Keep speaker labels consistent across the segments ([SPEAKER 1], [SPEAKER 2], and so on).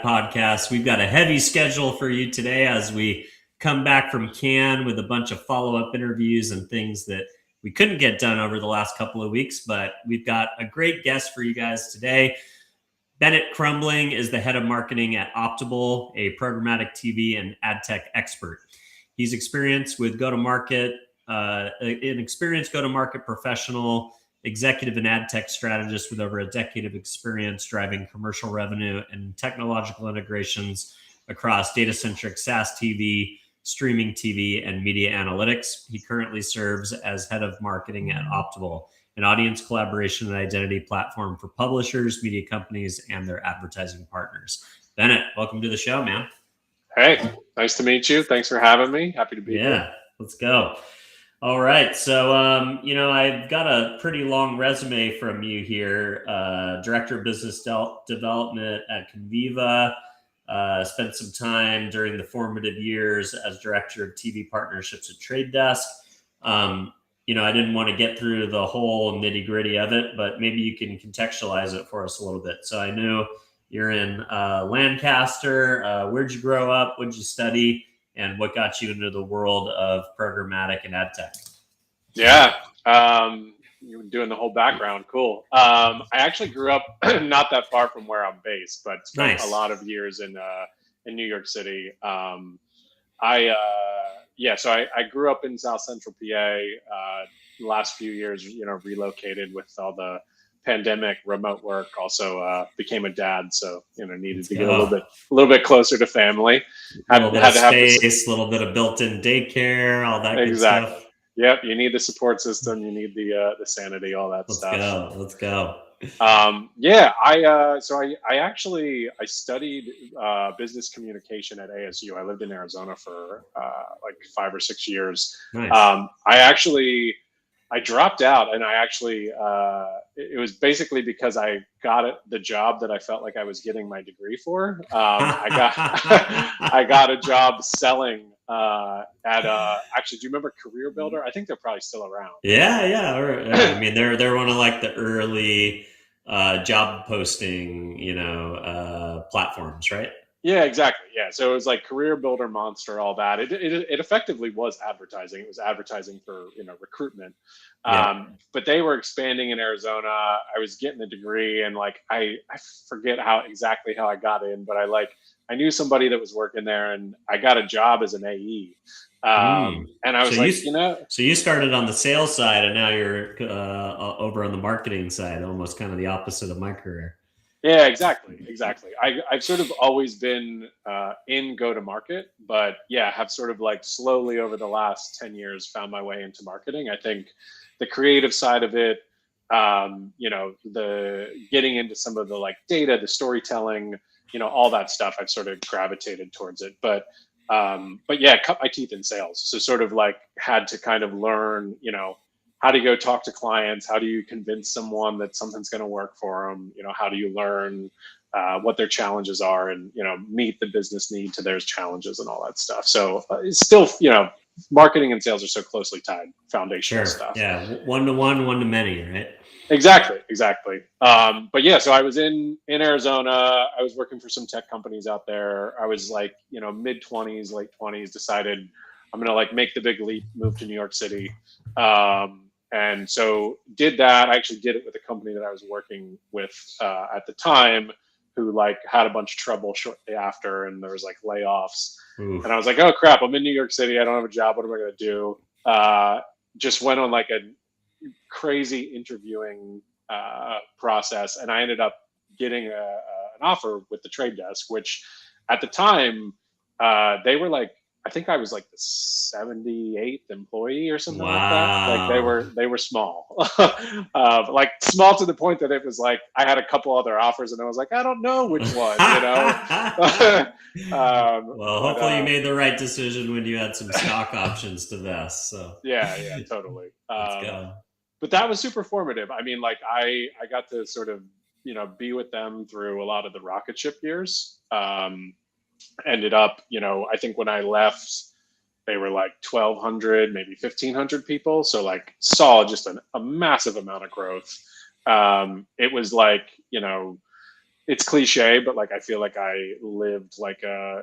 [SPEAKER 1] podcast. We've got a heavy schedule for you today as we come back from Cannes with a bunch of follow-up interviews and things that we couldn't get done over the last couple of weeks, but we've got a great guest for you guys today. Bennett Crumbling is the head of marketing at Optable, a programmatic TV and AdTech expert. He's experienced with go-to-market, an experienced go-to-market professional, executive and AdTech strategist with over a decade of experience driving commercial revenue and technological integrations across data-centric SaaS TV, streaming TV, and media analytics. He currently serves as head of marketing at Optable, an audience collaboration and identity platform for publishers, media companies, and their advertising partners. Bennett, welcome to the show, man.
[SPEAKER 2] Hey, nice to meet you. Thanks for having me. Happy to be here.
[SPEAKER 1] Yeah, let's go. All right. So, I've got a pretty long resume from you here. Director of Business Development at Conviva. Spent some time during the formative years as Director of TV Partnerships at Trade Desk. I didn't want to get through the whole nitty gritty of it, but maybe you can contextualize it for us a little bit. So I know you're in Lancaster. Where'd you grow up? What'd you study? And what got you into the world of programmatic and AdTech?
[SPEAKER 2] Yeah, you were doing the whole background. Cool. I actually grew up not that far from where I'm based, but spent a lot of years in New York City. So I grew up in South Central PA. The last few years, relocated with all the pandemic, remote work. Also became a dad, so needed to get a little bit closer to family.
[SPEAKER 1] A little bit of space, a little bit of built-in daycare, all that good stuff.
[SPEAKER 2] Yep, you need the support system, you need the sanity, all that stuff.
[SPEAKER 1] Let's go.
[SPEAKER 2] I studied business communication at ASU. I lived in Arizona for like 5 or 6 years.
[SPEAKER 1] Nice.
[SPEAKER 2] I dropped out, and it was basically because I got the job that I felt like I was getting my degree for. I got a job selling do you remember Career Builder? I think they're probably still around.
[SPEAKER 1] Yeah. I mean, they're one of like the early job posting, platforms, right?
[SPEAKER 2] Yeah, exactly. Yeah. So it was like Career Builder, Monster, all that. It effectively was advertising. It was advertising for, recruitment. But they were expanding in Arizona. I was getting a degree, and I forget exactly how I got in, but I knew somebody that was working there, and I got a job as an AE. And I was
[SPEAKER 1] So you started on the sales side, and now you're over on the marketing side, almost kind of the opposite of my career.
[SPEAKER 2] Yeah, exactly. I've sort of always been in go-to-market, but have sort of slowly over the last 10 years found my way into marketing. I think the creative side of it, the getting into some of the data, the storytelling, all that stuff, I've sort of gravitated towards it. But cut my teeth in sales. So sort of had to kind of learn, how do you go talk to clients? How do you convince someone that something's going to work for them? How do you learn what their challenges are and, meet the business need to their challenges and all that stuff. So it's still, marketing and sales are so closely tied, foundational stuff.
[SPEAKER 1] Yeah. One to one, one to many, right?
[SPEAKER 2] Exactly. So I was in Arizona. I was working for some tech companies out there. I was mid-20s, late 20s, decided I'm going to make the big leap, move to New York City. And so did that. I actually did it with a company that I was working with at the time, who had a bunch of trouble shortly after, and there was layoffs. Oof. And I was like, oh crap, I'm in New York City. I don't have a job. What am I going to do? Just went on a crazy interviewing process, and I ended up getting an offer with the Trade Desk, which at the time they were I think I was the 78th employee or something like that. They were small, small to the point that it was I had a couple other offers, and I was I don't know which one,
[SPEAKER 1] Well, hopefully you made the right decision when you had some stock options to vest. So
[SPEAKER 2] yeah, totally.
[SPEAKER 1] Let's go.
[SPEAKER 2] But that was super formative. I mean, I got to sort of be with them through a lot of the rocket ship years. Ended up, I think when I left, they were 1,200, maybe 1,500 people. So saw just a massive amount of growth. It was it's cliche, but like I feel like I lived like a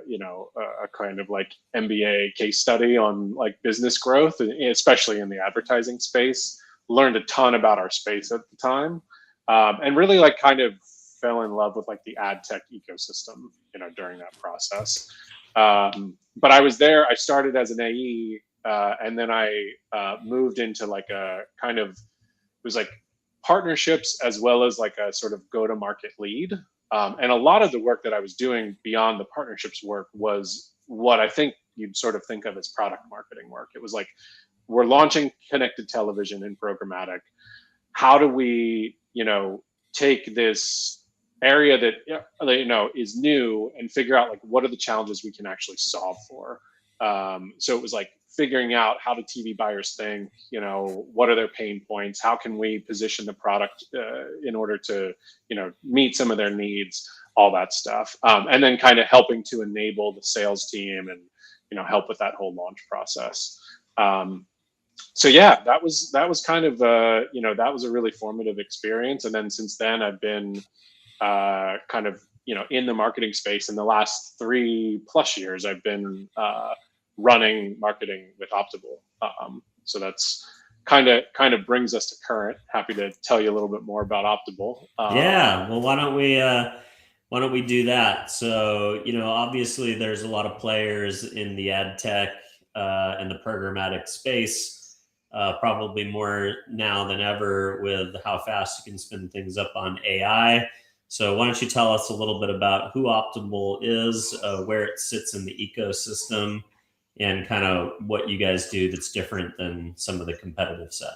[SPEAKER 2] kind of like MBA case study on like business growth, and especially in the advertising space. Learned a ton about our space at the time, and really like kind of fell in love with like the ad tech ecosystem, during that process. But I was there. I started as an AE, and then I moved into like a kind of, it was like partnerships as well as like a sort of go-to-market lead. And a lot of the work that I was doing beyond the partnerships work was what I think you'd sort of think of as product marketing work. It was like, we're launching connected television in programmatic. How do we, take this area that is new and figure out like what are the challenges we can actually solve for? So it was like figuring out how do TV buyers think, what are their pain points? How can we position the product in order to, meet some of their needs, all that stuff. And then kind of helping to enable the sales team and, help with that whole launch process. So yeah, that was kind of, that was a really formative experience. And then since then I've been kind of, in the marketing space. In the last 3+ years, I've been running marketing with Optable. So that's kind of brings us to current. Happy to tell you a little bit more about Optable.
[SPEAKER 1] Yeah. Well, why don't we do that? So, obviously there's a lot of players in the ad tech and the programmatic space, probably more now than ever with how fast you can spin things up on AI. So why don't you tell us a little bit about who Optable is, where it sits in the ecosystem, and kind of what you guys do that's different than some of the competitive set.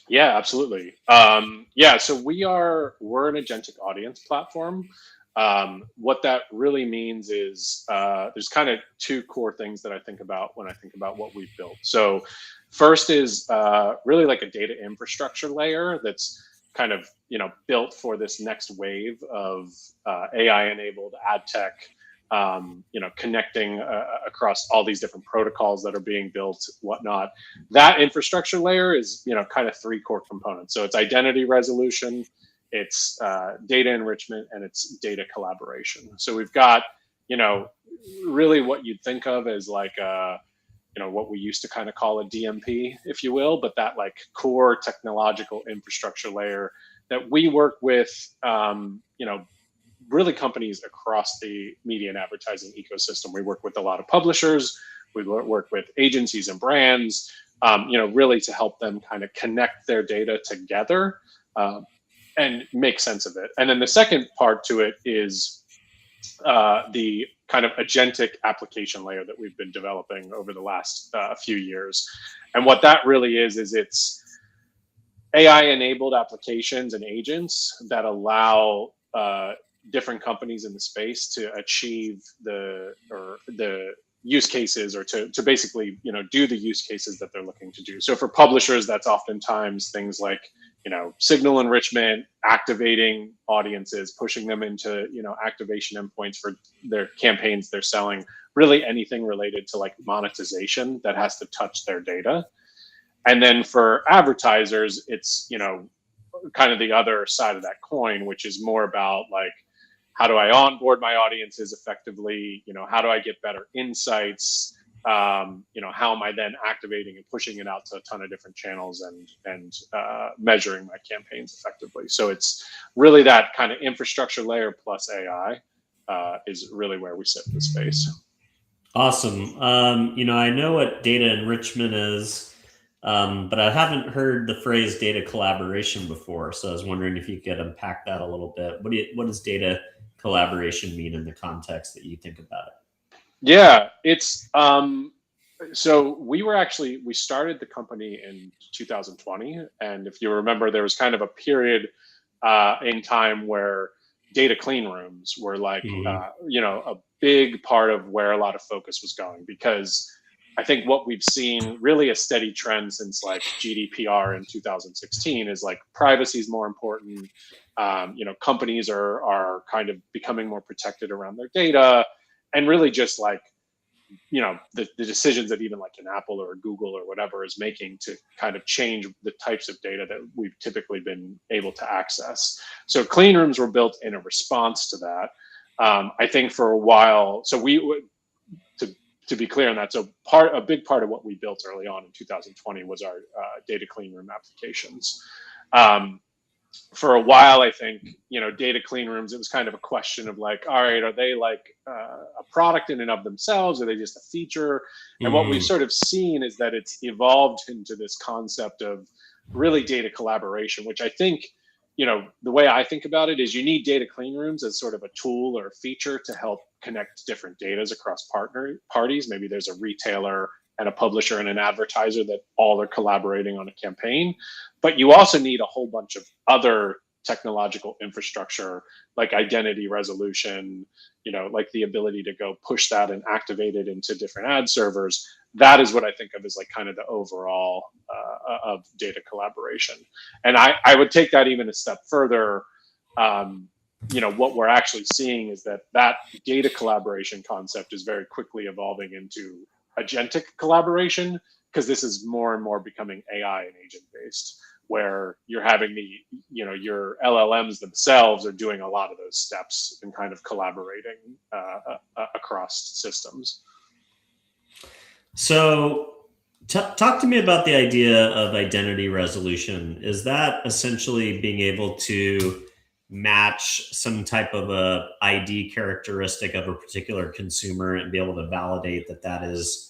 [SPEAKER 2] Yeah, absolutely. So we're an agentic audience platform. What that really means is there's kind of two core things that I think about when I think about what we've built. So first is really like a data infrastructure layer that's kind of built for this next wave of AI-enabled ad tech. Connecting across all these different protocols that are being built, whatnot. That infrastructure layer is, kind of 3 core components. So it's identity resolution, it's data enrichment, and it's data collaboration. So we've got, really what you'd think of as like, what we used to kind of call a DMP, if you will, but that like core technological infrastructure layer that we work with, really companies across the media and advertising ecosystem. We work with a lot of publishers. We work with agencies and brands, really to help them kind of connect their data together and make sense of it. And then the second part to it is the kind of agentic application layer that we've been developing over the last few years. And what that really is it's AI-enabled applications and agents that allow different companies in the space to achieve the use cases, or to basically do the use cases that they're looking to do. So for publishers, that's oftentimes things like signal enrichment, activating audiences, pushing them into activation endpoints for their campaigns they're selling, really anything related to like monetization that has to touch their data. And then for advertisers, it's kind of the other side of that coin, which is more about like, how do I onboard my audiences effectively? How do I get better insights? How am I then activating and pushing it out to a ton of different channels and measuring my campaigns effectively? So it's really that kind of infrastructure layer plus AI is really where we sit in the space.
[SPEAKER 1] Awesome. I know what data enrichment is, but I haven't heard the phrase data collaboration before. So I was wondering if you could unpack that a little bit. What does data collaboration mean in the context that you think about it?
[SPEAKER 2] Yeah, it's so we started the company in 2020, and if you remember, there was kind of a period in time where data clean rooms were like a big part of where a lot of focus was going, because I think what we've seen really a steady trend since like GDPR in 2016 is like privacy is more important. Companies are kind of becoming more protected around their data, and really just like the decisions that even like an Apple or a Google or whatever is making to kind of change the types of data that we've typically been able to access. So clean rooms were built in a response to that. I think for a while, so to be clear on that, so a big part of what we built early on in 2020 was our data clean room applications. For a while, I think, data clean rooms, it was kind of a question of like, all right, are they like a product in and of themselves? Are they just a feature? And what we've sort of seen is that it's evolved into this concept of really data collaboration, which I think, the way I think about it is you need data clean rooms as sort of a tool or a feature to help connect different datas across parties. Maybe there's a retailer and a publisher and an advertiser that all are collaborating on a campaign. But you also need a whole bunch of other technological infrastructure like identity resolution, like the ability to go push that and activate it into different ad servers. That is what I think of as like kind of the overall of data collaboration. And I would take that even a step further. What we're actually seeing is that data collaboration concept is very quickly evolving into agentic collaboration, because this is more and more becoming AI and agent based, where you're having your LLMs themselves are doing a lot of those steps and kind of collaborating across systems.
[SPEAKER 1] So talk to me about the idea of identity resolution. Is that essentially being able to match some type of a ID characteristic of a particular consumer and be able to validate that is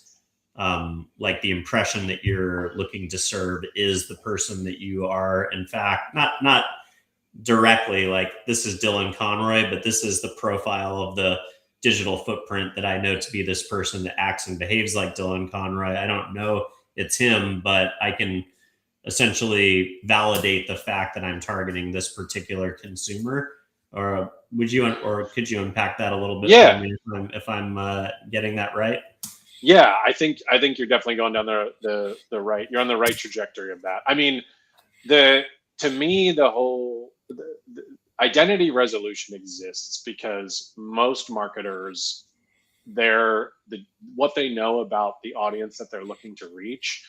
[SPEAKER 1] like the impression that you're looking to serve is the person that you are, in fact, not directly like this is Dylan Conroy, but this is the profile of the digital footprint that I know to be this person that acts and behaves like Dylan Conroy. I don't know it's him, but I can essentially validate the fact that I'm targeting this particular consumer. Or could you unpack that a little bit for me if I'm getting that right?
[SPEAKER 2] Yeah, I think you're definitely going down the right. You're on the right trajectory of that. I mean, to me, the whole the identity resolution exists because most marketers, what they know about the audience that they're looking to reach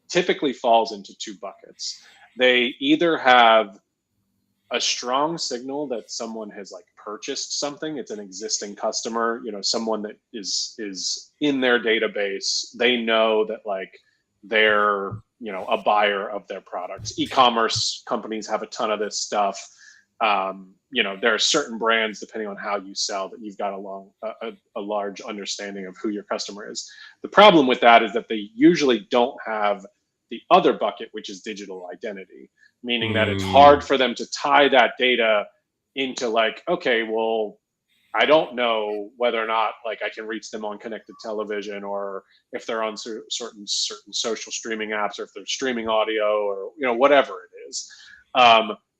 [SPEAKER 2] typically falls into two buckets. They either have a strong signal that someone has like purchased something. It's an existing customer, someone that is in their database. They know that like they're, a buyer of their products. E-commerce companies have a ton of this stuff. There are certain brands, depending on how you sell, that you've got a large understanding of who your customer is. The problem with that is that they usually don't have the other bucket, which is digital identity, meaning that it's hard for them to tie that data into like, okay, well, I don't know whether or not like I can reach them on connected television, or if they're on certain social streaming apps, or if they're streaming audio, or whatever it is.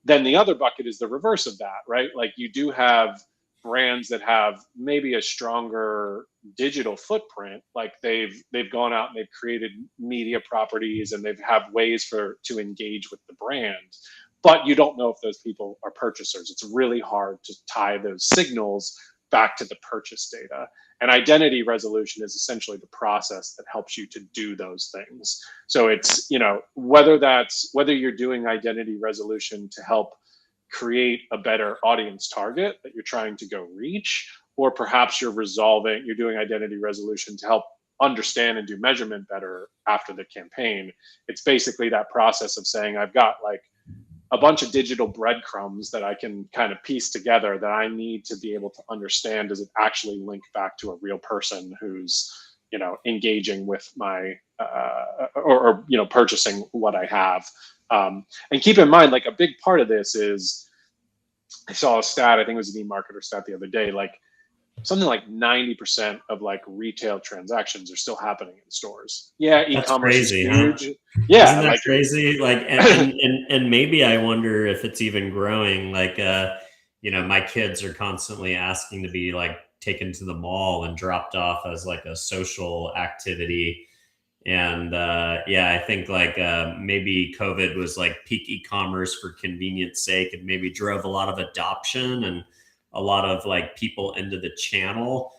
[SPEAKER 2] Then the other bucket is the reverse of that, right? Like you do have brands that have maybe a stronger digital footprint, like they've gone out and they've created media properties and they've have ways to engage with the brand, but you don't know if those people are purchasers. It's really hard to tie those signals back to the purchase data. And identity resolution is essentially the process that helps you to do those things. So it's, whether you're doing identity resolution to help create a better audience target that you're trying to go reach, or perhaps you're doing identity resolution to help understand and do measurement better after the campaign. It's basically that process of saying, I've got like a bunch of digital breadcrumbs that I can kind of piece together that I need to be able to understand. Does it actually link back to a real person who's, engaging with my, or purchasing what I have? And keep in mind, like a big part of this is, I saw a stat, I think it was an eMarketer stat the other day, like something like 90% of like retail transactions are still happening in stores. Yeah, e-commerce is huge. Huh? Yeah,
[SPEAKER 1] isn't that crazy? Like, and maybe I wonder if it's even growing. Like, my kids are constantly asking to be like taken to the mall and dropped off as like a social activity. And I think like maybe COVID was like peak e-commerce for convenience sake, and maybe drove a lot of adoption and a lot of like people into the channel.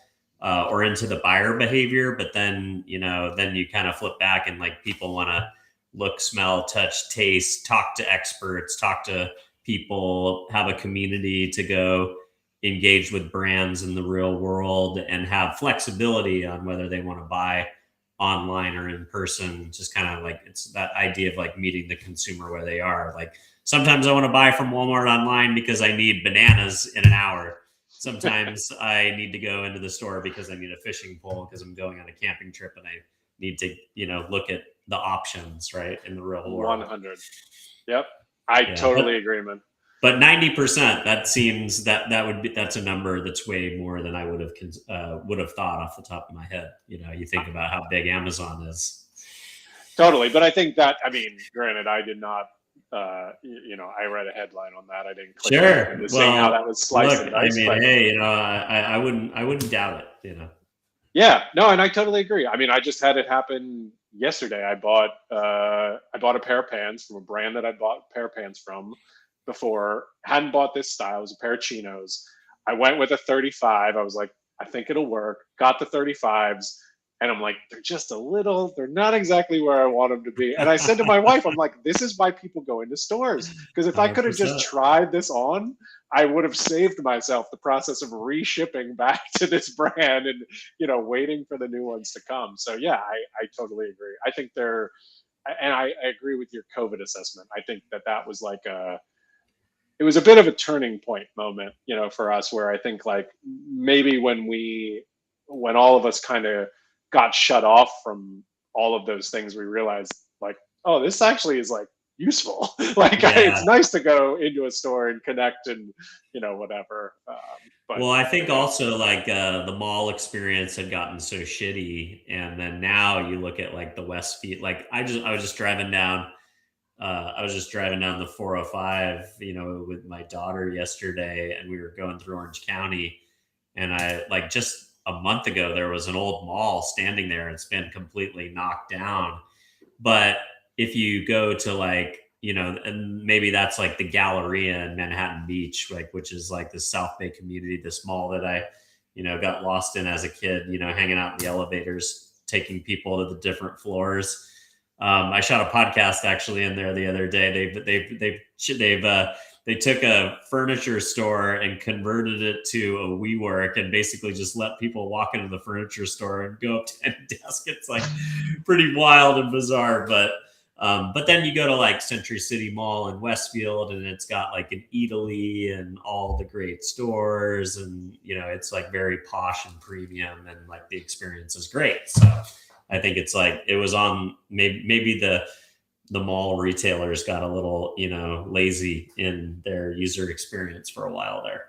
[SPEAKER 1] or into the buyer behavior. But then, then you kind of flip back and like people want to look, smell, touch, taste, talk to experts, talk to people, have a community to go engage with brands in the real world, and have flexibility on whether they want to buy online or in person. Just kind of like, it's that idea of like meeting the consumer where they are. Like sometimes I want to buy from Walmart online because I need bananas in an hour. Sometimes I need to go into the store because I need a fishing pole because I'm going on a camping trip and I need to, look at the options, right, in the real world.
[SPEAKER 2] 100. Yep. I totally agree, man.
[SPEAKER 1] But 90%, that seems that's a number that's way more than I would have thought off the top of my head. You think about how big Amazon is.
[SPEAKER 2] Totally, but I think that, granted, I did not. I read a headline on that. I didn't click into seeing how that was sliced and diced.
[SPEAKER 1] Hey, I wouldn't doubt it.
[SPEAKER 2] Yeah, no, and I totally agree. I just had it happen yesterday. I bought a pair of pants from a brand that I bought a pair of pants from before. Hadn't bought this style. It was a pair of chinos. I went with a 35. I was like, I think it'll work. Got the 35s. And I'm like, they're not exactly where I want them to be. And I said to my wife, I'm like, this is why people go into stores. Because if I could have just tried this on, I would have saved myself the process of reshipping back to this brand and, waiting for the new ones to come. So yeah, I totally agree. I think I agree with your COVID assessment. I think that was like it was a bit of a turning point moment, for us, where I think like maybe when all of us kind of got shut off from all of those things, we realized like, oh, this actually is like useful. It's nice to go into a store and connect and, whatever.
[SPEAKER 1] Well, I think also like the mall experience had gotten so shitty. And then now you look at like the Westfield, like I was just driving down the 405, with my daughter yesterday, and we were going through Orange County, and I like just a month ago, there was an old mall standing there. It's been completely knocked down. But if you go to like, and maybe that's like the Galleria in Manhattan Beach, like, which is like the South Bay community, this mall that I, got lost in as a kid, hanging out in the elevators, taking people to the different floors. I shot a podcast actually in there the other day. They took a furniture store and converted it to a WeWork and basically just let people walk into the furniture store and go up to any desk. It's like pretty wild and bizarre. But then you go to like Century City Mall in Westfield, and it's got like an Eataly and all the great stores, and it's like very posh and premium, and like the experience is great. So I think it's like it was on maybe the mall retailers got a little, lazy in their user experience for a while there.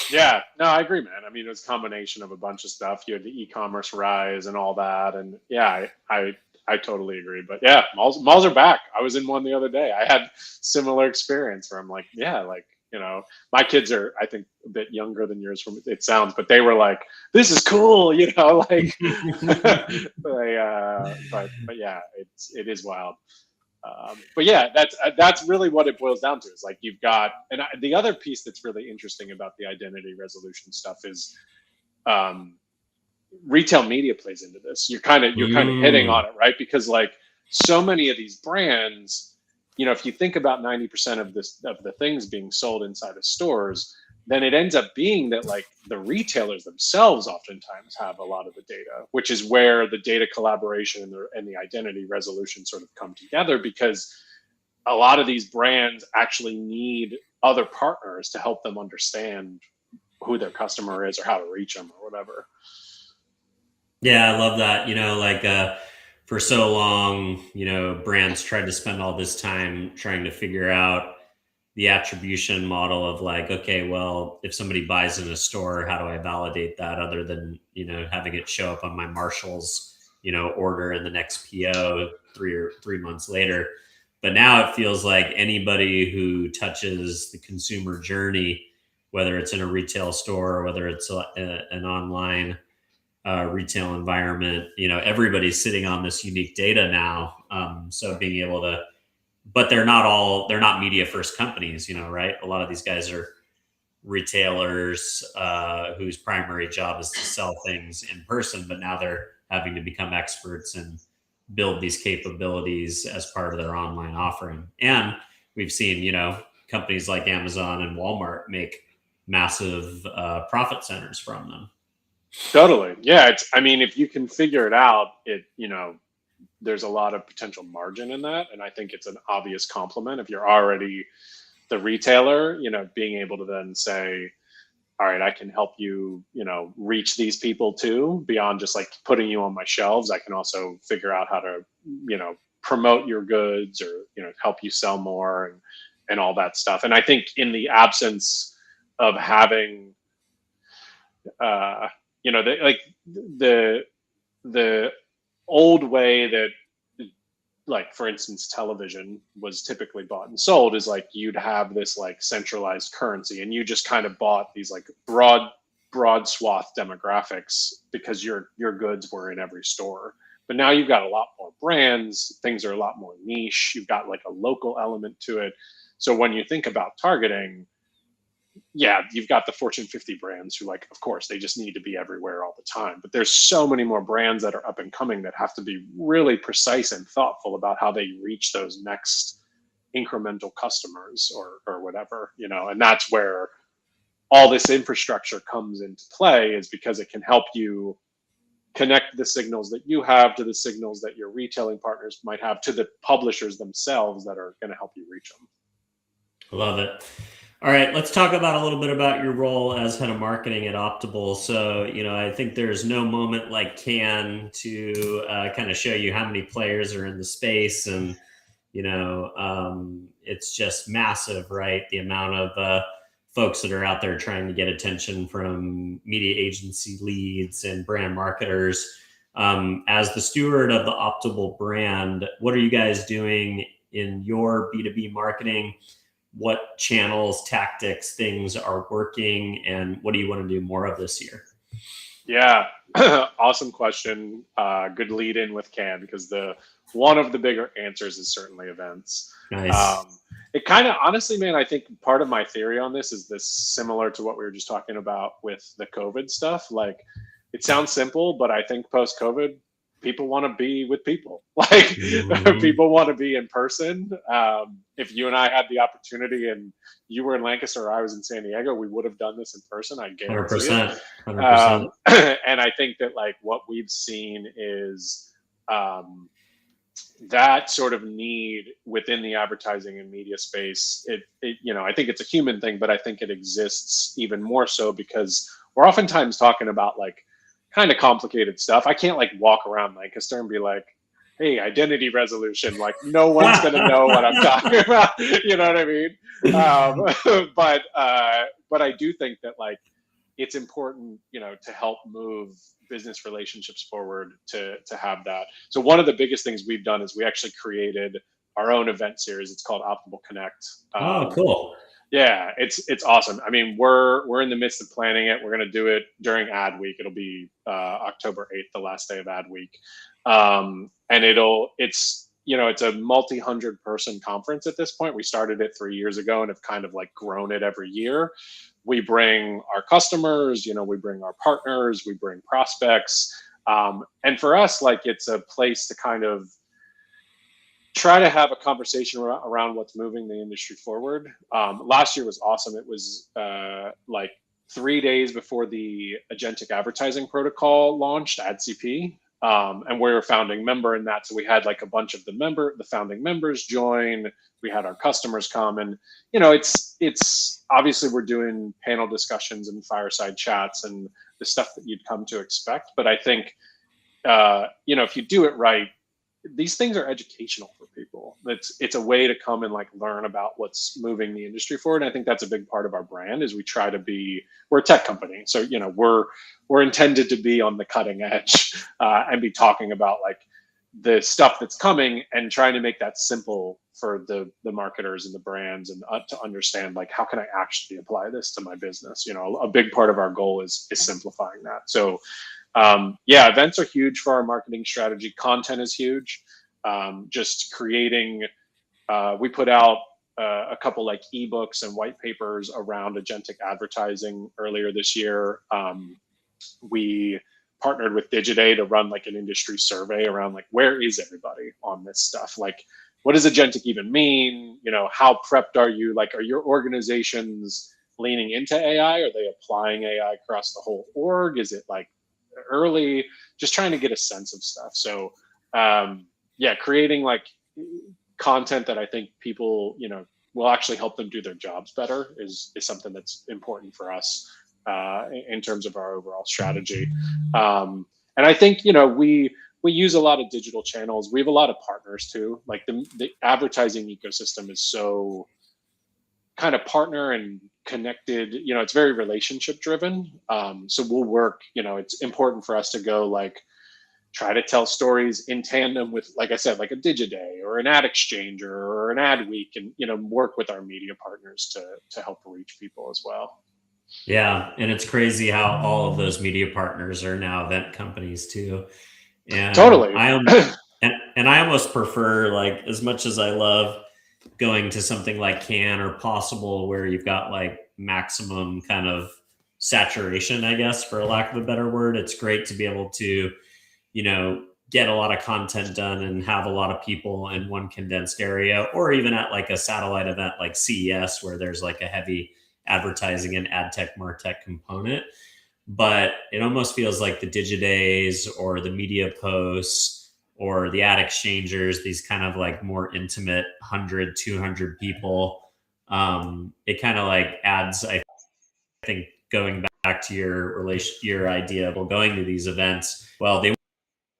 [SPEAKER 2] Yeah, no, I agree, man. It was a combination of a bunch of stuff. You had the e-commerce rise and all that. And yeah, I totally agree. But yeah, malls are back. I was in one the other day. I had similar experience where I'm like, yeah, like, my kids are, I think, a bit younger than yours from it sounds, but they were like, this is cool, like, but yeah, it is wild. But yeah, that's really what it boils down to, is like you've got, and the other piece that's really interesting about the identity resolution stuff is retail media plays into this. You're kind of hitting on it, right? Because like so many of these brands, if you think about 90% of the things being sold inside of stores, then it ends up being that like the retailers themselves oftentimes have a lot of the data, which is where the data collaboration and the identity resolution sort of come together, because a lot of these brands actually need other partners to help them understand who their customer is or how to reach them or whatever.
[SPEAKER 1] Yeah, I love that. For so long, brands tried to spend all this time trying to figure out the attribution model of like, okay, well, if somebody buys in a store, how do I validate that other than, having it show up on my Marshall's, order in the next PO 3 months later. But now it feels like anybody who touches the consumer journey, whether it's in a retail store or whether it's an online retail environment, everybody's sitting on this unique data now. So being able to, but they're not media first companies, right? A lot of these guys are retailers whose primary job is to sell things in person, but now they're having to become experts and build these capabilities as part of their online offering. And we've seen, companies like Amazon and Walmart make massive profit centers from them.
[SPEAKER 2] Totally. Yeah. I mean, if you can figure it out, there's a lot of potential margin in that. And I think it's an obvious compliment if you're already the retailer, being able to then say, all right, I can help you, reach these people too, beyond just like putting you on my shelves. I can also figure out how to, promote your goods or, help you sell more and all that stuff. And I think in the absence of having, the old way that, like, for instance, television was typically bought and sold is like you'd have this like centralized currency and you just kind of bought these like broad swath demographics because your goods were in every store. But now you've got a lot more brands, things are a lot more niche, you've got like a local element to it. So when you think about targeting, yeah, you've got the Fortune 50 brands who, like, of course, they just need to be everywhere all the time. But there's so many more brands that are up and coming that have to be really precise and thoughtful about how they reach those next incremental customers or whatever, and that's where all this infrastructure comes into play, is because it can help you connect the signals that you have to the signals that your retailing partners might have to the publishers themselves that are going to help you reach them.
[SPEAKER 1] Love it. All right, let's talk about a little bit about your role as head of marketing at Optable. So, I think there's no moment like Cannes to kind of show you how many players are in the space. And, it's just massive, right? The amount of folks that are out there trying to get attention from media agency leads and brand marketers. As the steward of the Optable brand, what are you guys doing in your B2B marketing? What channels, tactics, things are working, and what do you want to do more of this year?
[SPEAKER 2] Yeah, awesome question. Good lead in with Cannes, because one of the bigger answers is certainly events.
[SPEAKER 1] Nice.
[SPEAKER 2] It kind of, honestly, man, I think part of my theory on this is this similar to what we were just talking about with the COVID stuff. Like, it sounds simple, but I think post-COVID, people want to be with people. Like, people want to be in person. If you and I had the opportunity and you were in Lancaster or I was in San Diego, we would have done this in person. I guarantee
[SPEAKER 1] 100%,
[SPEAKER 2] it.
[SPEAKER 1] 100%.
[SPEAKER 2] And I think that, like, what we've seen is that sort of need within the advertising and media space. I think it's a human thing, but I think it exists even more so because we're oftentimes talking about like kind of complicated stuff. I can't like walk around Lancaster and be like, hey, identity resolution. Like, no one's going to know what I'm talking about. You know what I mean? But I do think that, like, it's important, to help move business relationships forward to have that. So one of the biggest things we've done is we actually created our own event series. It's called Optable Connect.
[SPEAKER 1] Oh, cool.
[SPEAKER 2] Yeah, it's awesome. I mean, we're in the midst of planning it. We're going to do it during Ad Week. It'll be October 8th, the last day of Ad Week. And it's a multi-100 person conference at this point. We started it 3 years ago and have kind of like grown it every year. We bring our customers, we bring our partners, we bring prospects. And for us, like, it's a place to kind of try to have a conversation around what's moving the industry forward. Last year was awesome. It was like 3 days before the agentic advertising protocol launched, AdCP. And we're a founding member in that. So we had like a bunch of the founding members join. We had our customers come, and, it's obviously we're doing panel discussions and fireside chats and the stuff that you'd come to expect. But I think, if you do it right, these things are educational for people. It's a way to come and like learn about what's moving the industry forward. And I think that's a big part of our brand, is we're a tech company. So, we're intended to be on the cutting edge and be talking about like the stuff that's coming and trying to make that simple for the marketers and the brands and to understand, like, how can I actually apply this to my business? A big part of our goal is simplifying that. So, events are huge for our marketing strategy. Content is huge. Just creating, we put out a couple like ebooks and white papers around agentic advertising earlier this year. We partnered with Digiday to run like an industry survey around like, where is everybody on this stuff? Like, what does agentic even mean? You know, how prepped are you? Like, are your organizations leaning into AI? Are they applying AI across the whole org? Is it like early? Just trying to get a sense of stuff. So yeah, creating like content that I think people, you know, will actually help them do their jobs better is something that's important for us in terms of our overall strategy. And I think, you know, we use a lot of digital channels. We have a lot of partners too. Like the advertising ecosystem is so kind of partner and connected, you know, it's very relationship driven. So we'll work, you know, it's important for us to go like, try to tell stories in tandem with, like I said, like a Digiday or an ad exchanger or an ad week, and, you know, work with our media partners to help reach people as well.
[SPEAKER 1] Yeah. And it's crazy how all of those media partners are now event companies too. And
[SPEAKER 2] Totally.
[SPEAKER 1] and I almost prefer, like, as much as I love going to something like Can or Possible, where you've got like maximum kind of saturation, I guess, for a lack of a better word, it's great to be able to, you know, get a lot of content done and have a lot of people in one condensed area, or even at like a satellite event like CES, where there's like a heavy advertising and AdTech, MarTech component. But it almost feels like the Digidays or the media posts or the ad exchangers, these kind of like more intimate 100, 200 people. It kind of like adds, I think, going back to your idea of, well, going to these events, well, they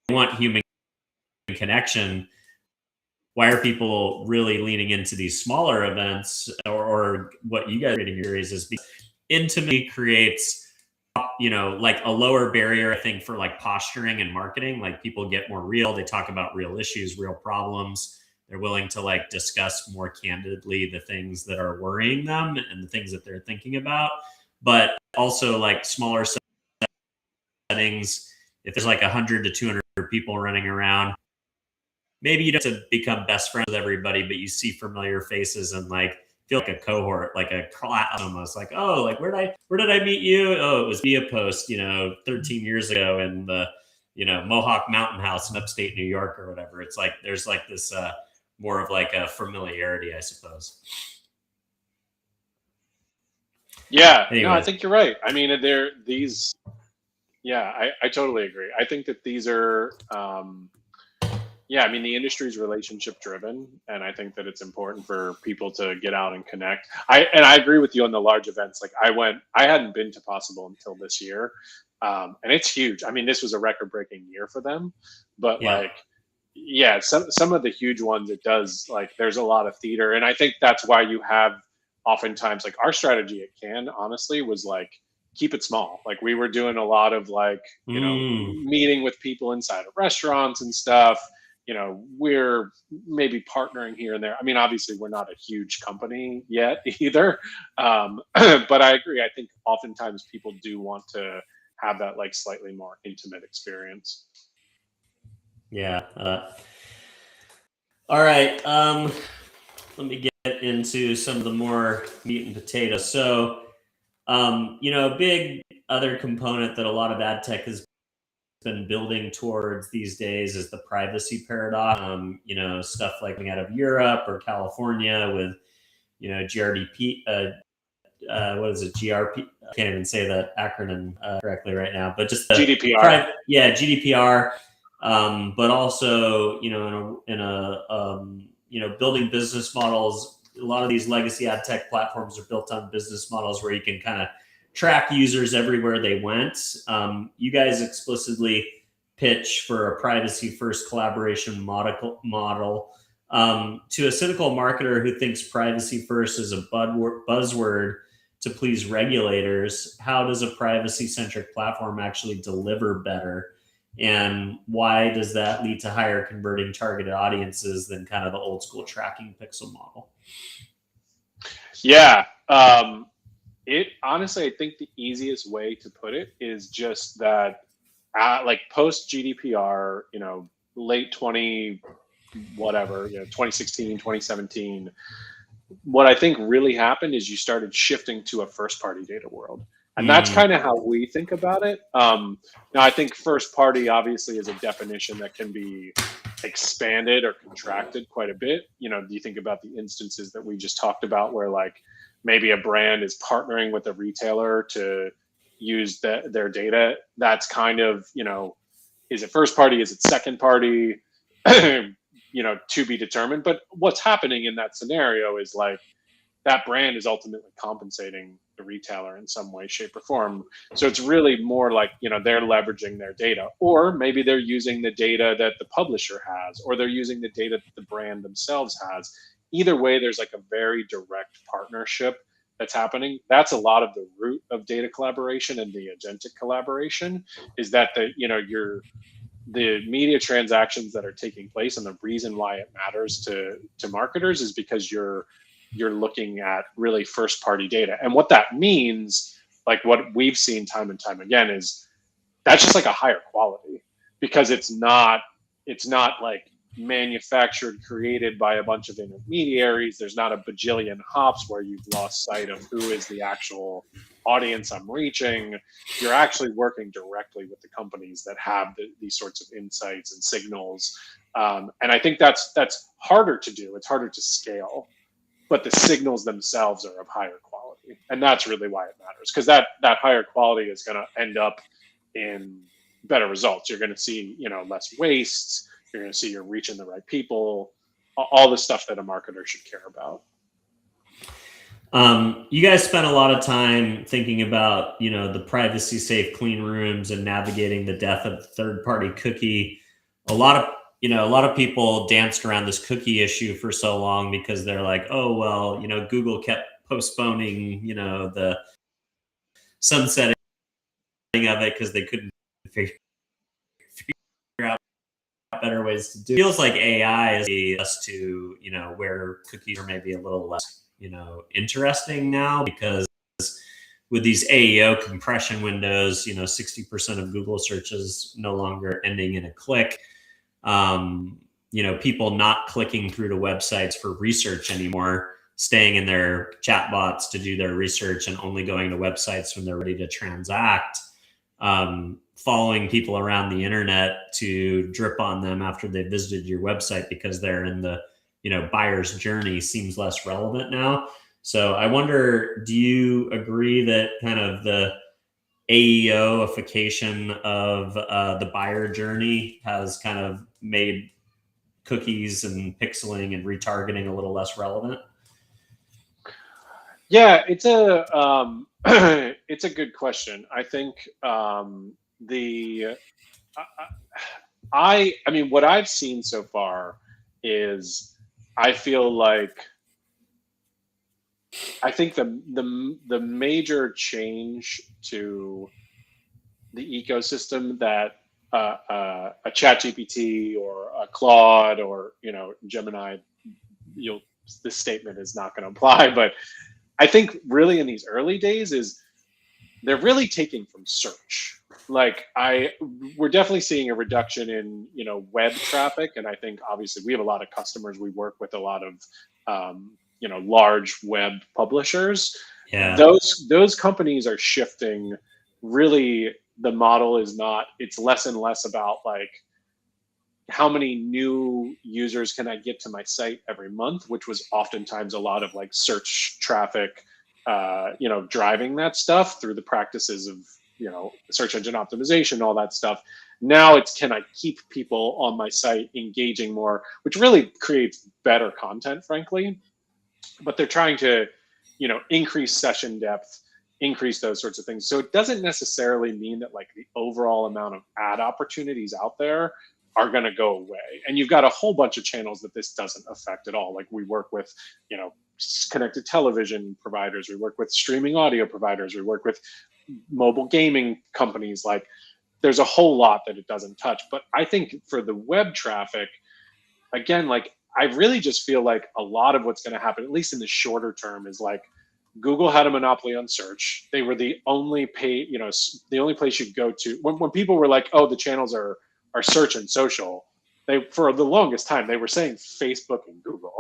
[SPEAKER 1] want human connection. Why are people really leaning into these smaller events, or what you guys are reading your is because intimacy creates, you know, like a lower barrier, I think, for like posturing and marketing. Like people get more real. They talk about real issues, real problems. They're willing to like discuss more candidly the things that are worrying them and the things that they're thinking about. But also like smaller settings, if there's like 100 to 200 people running around, maybe you don't have to become best friends with everybody, but you see familiar faces and like feel like a cohort, like a class almost. Like, oh, like where did I meet you? Oh, it was via post, you know, 13 years ago in the, you know, Mohawk Mountain House in upstate New York or whatever. It's like there's like this more of like a familiarity, I suppose.
[SPEAKER 2] Yeah,
[SPEAKER 1] Anyways.
[SPEAKER 2] no, I think you're right. I mean, yeah, I totally agree. I think that these are, yeah, I mean, the industry is relationship driven, and I think that it's important for people to get out and connect. I agree with you on the large events. Like I hadn't been to Possible until this year, and it's huge. I mean, this was a record breaking year for them, but
[SPEAKER 1] Yeah.
[SPEAKER 2] like, yeah, some of the huge ones, it does, like, there's a lot of theater, and I think that's why you have oftentimes, like, our strategy at Can honestly was like, keep it small. Like we were doing a lot of like, you know, meeting with people inside of restaurants and stuff. You know, we're maybe partnering here and there. I mean, obviously we're not a huge company yet either. But I agree. I think oftentimes people do want to have that like slightly more intimate experience.
[SPEAKER 1] Yeah. All right. Let me get into some of the more meat and potatoes. So, you know, a big other component that a lot of ad tech has been building towards these days is the privacy paradox. You know, stuff like coming out of Europe or California with, you know, GRDP. What is it? GRP? I can't even say that acronym correctly right now, but just
[SPEAKER 2] GDPR.
[SPEAKER 1] Yeah, GDPR. But also, you know, in a you know, building business models. A lot of these legacy ad tech platforms are built on business models where you can kind of track users everywhere they went. You guys explicitly pitch for a privacy first collaboration model. To a cynical marketer who thinks privacy first is a buzzword to please regulators, how does a privacy centric platform actually deliver better? And why does that lead to higher converting targeted audiences than kind of the old school tracking pixel model?
[SPEAKER 2] Yeah. It honestly, I think the easiest way to put it is just that, like post GDPR, you know, late 20, whatever, you know, 2016, 2017, what I think really happened is you started shifting to a first party data world. And that's kind of how we think about it. Now, I think first party obviously is a definition that can be expanded or contracted quite a bit. You know, do you think about the instances that we just talked about where like maybe a brand is partnering with a retailer to use their data? That's kind of, you know, is it first party? Is it second party? You know, to be determined. But what's happening in that scenario is like that brand is ultimately compensating the retailer in some way, shape, or form. So it's really more like, you know, they're leveraging their data, or maybe they're using the data that the publisher has, or they're using the data that the brand themselves has. Either way, there's like a very direct partnership that's happening. That's a lot of the root of data collaboration and the agentic collaboration, is that the media transactions that are taking place, and the reason why it matters to marketers is because you're looking at really first party data. And what that means, like what we've seen time and time again, is that's just like a higher quality, because it's not like manufactured, created by a bunch of intermediaries. There's not a bajillion hops where you've lost sight of who is the actual audience I'm reaching. You're actually working directly with the companies that have these sorts of insights and signals. And I think that's harder to do. It's harder to scale, but the signals themselves are of higher quality. And that's really why it matters, because that higher quality is going to end up in better results. You're going to see, you know, less waste. You're going to see you're reaching the right people, all the stuff that a marketer should care about.
[SPEAKER 1] You guys spent a lot of time thinking about, you know, the privacy safe clean rooms and navigating the death of the third party cookie. A lot of people danced around this cookie issue for so long because they're like, oh, well, you know, Google kept postponing, you know, the sunsetting of it because they couldn't figure out better ways to do it. It feels like AI is us to, you know, where cookies are maybe a little less, you know, interesting now, because with these AEO compression windows, you know, 60% of Google searches no longer ending in a click. You know, people not clicking through to websites for research anymore, staying in their chatbots to do their research and only going to websites when they're ready to transact. Following people around the internet to drip on them after they visited your website because they're in the, you know, buyer's journey seems less relevant now. So I wonder, do you agree that kind of the AEO-ification of the buyer journey has kind of made cookies and pixeling and retargeting a little less relevant?
[SPEAKER 2] Yeah, it's a it's a good question. I think I mean, what I've seen so far is I feel like I think the major change to the ecosystem that a ChatGPT or a Claude or, you know, Gemini, this statement is not going to apply, but I think really in these early days is they're really taking from search. Like we're definitely seeing a reduction in, you know, web traffic. And I think obviously we have a lot of customers. We work with a lot of, you know, large web publishers.
[SPEAKER 1] Yeah.
[SPEAKER 2] Those companies are shifting. Really, the model is not, it's less and less about like, how many new users can I get to my site every month, which was oftentimes a lot of like search traffic, you know, driving that stuff through the practices of, you know, search engine optimization, all that stuff. Now it's, can I keep people on my site engaging more, which really creates better content, frankly. But they're trying to, you know, increase session depth, increase those sorts of things. So it doesn't necessarily mean that like the overall amount of ad opportunities out there are going to go away. And you've got a whole bunch of channels that this doesn't affect at all. Like we work with, you know, connected television providers, we work with streaming audio providers, we work with mobile gaming companies. Like there's a whole lot that it doesn't touch. But I think for the web traffic, again, like I really just feel like a lot of what's going to happen, at least in the shorter term, is like Google had a monopoly on search. They were the only you know, the only place you go to when people were like, oh, the channels are search and social. for the longest time, they were saying Facebook and Google.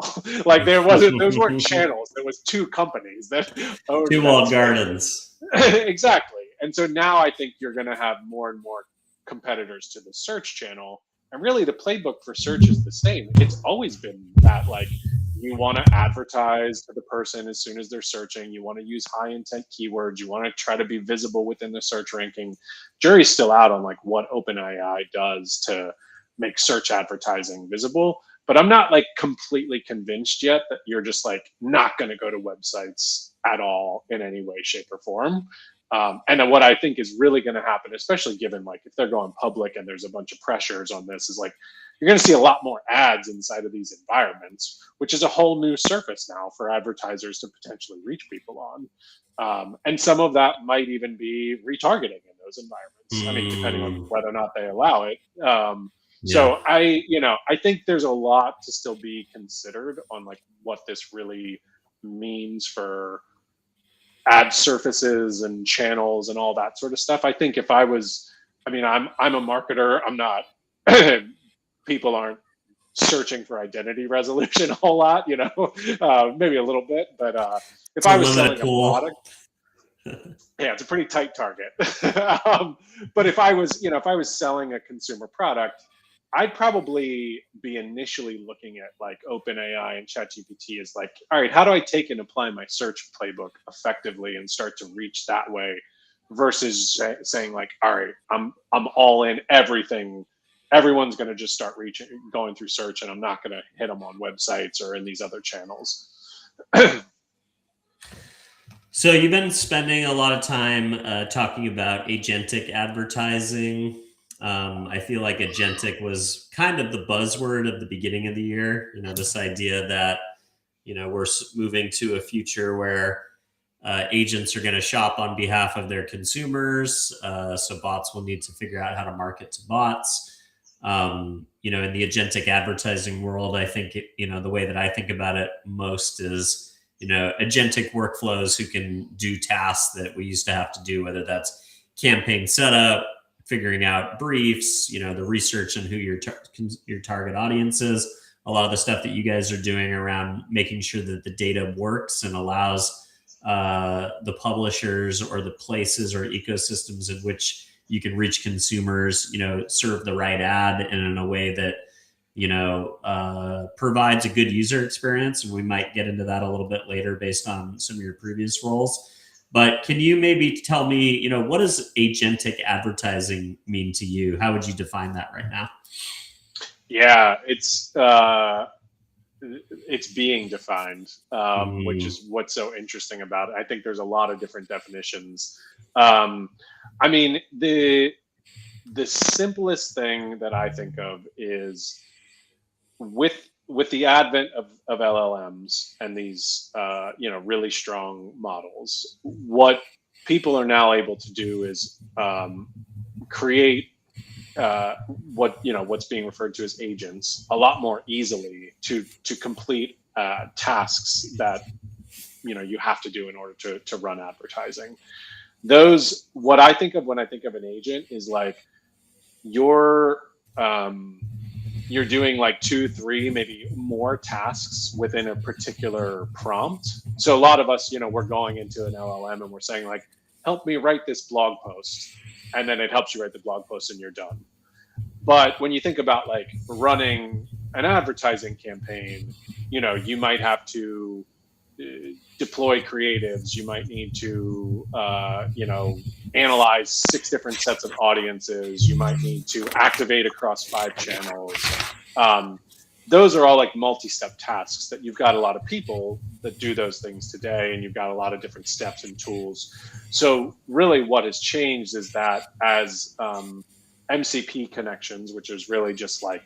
[SPEAKER 2] Like those weren't channels. There was two companies that owned
[SPEAKER 1] two walled gardens.
[SPEAKER 2] Exactly. And so now I think you're going to have more and more competitors to the search channel. And really the playbook for search is the same. It's always been that, like, you want to advertise to the person as soon as they're searching. You want to use high intent keywords. You want to try to be visible within the search ranking. Jury's still out on like what OpenAI does to make search advertising visible. But I'm not like completely convinced yet that you're just like not going to go to websites at all in any way, shape, or form. And then what I think is really going to happen, especially given like if they're going public and there's a bunch of pressures on this, is like you're going to see a lot more ads inside of these environments, which is a whole new surface now for advertisers to potentially reach people on. And some of that might even be retargeting in those environments. I mean, depending on whether or not they allow it. So I think there's a lot to still be considered on like what this really means for ad surfaces and channels and all that sort of stuff. I think if I'm a marketer, I'm not, people aren't searching for identity resolution a whole lot, maybe a little bit, but if I was selling a product, yeah, it's a pretty tight target. But if I was selling a consumer product, I'd probably be initially looking at like OpenAI and ChatGPT as like, all right, how do I take and apply my search playbook effectively and start to reach that way, versus saying like, all right, I'm all in everything. Everyone's going to just start going through search, and I'm not going to hit them on websites or in these other channels.
[SPEAKER 1] So you've been spending a lot of time talking about agentic advertising. I feel like agentic was kind of the buzzword of the beginning of the year. This idea that, we're moving to a future where agents are going to shop on behalf of their consumers. So bots will need to figure out how to market to bots. In the agentic advertising world, I think, the way that I think about it most is, agentic workflows who can do tasks that we used to have to do, whether that's campaign setup, figuring out briefs, the research on who your target audience is, a lot of the stuff that you guys are doing around making sure that the data works and allows the publishers or the places or ecosystems in which you can reach consumers, serve the right ad and in a way that, provides a good user experience. And we might get into that a little bit later based on some of your previous roles. But can you maybe tell me, what does agentic advertising mean to you? How would you define that right now?
[SPEAKER 2] Yeah, it's being defined, which is what's so interesting about it. I think there's a lot of different definitions. The simplest thing that I think of is with the advent of LLMs and these really strong models, what people are now able to do is create what's being referred to as agents a lot more easily to complete tasks that you have to do in order to run advertising. What I think of when I think of an agent is like you're doing like 2, 3, maybe more tasks within a particular prompt. So a lot of us, we're going into an LLM and we're saying like, help me write this blog post. And then it helps you write the blog post and you're done. But when you think about like running an advertising campaign, you might have to deploy creatives. You might need to, analyze 6 different sets of audiences. You might need to activate across 5 channels. Those are all like multi-step tasks that you've got a lot of people that do those things today, and you've got a lot of different steps and tools. So really what has changed is that as MCP connections, which is really just like,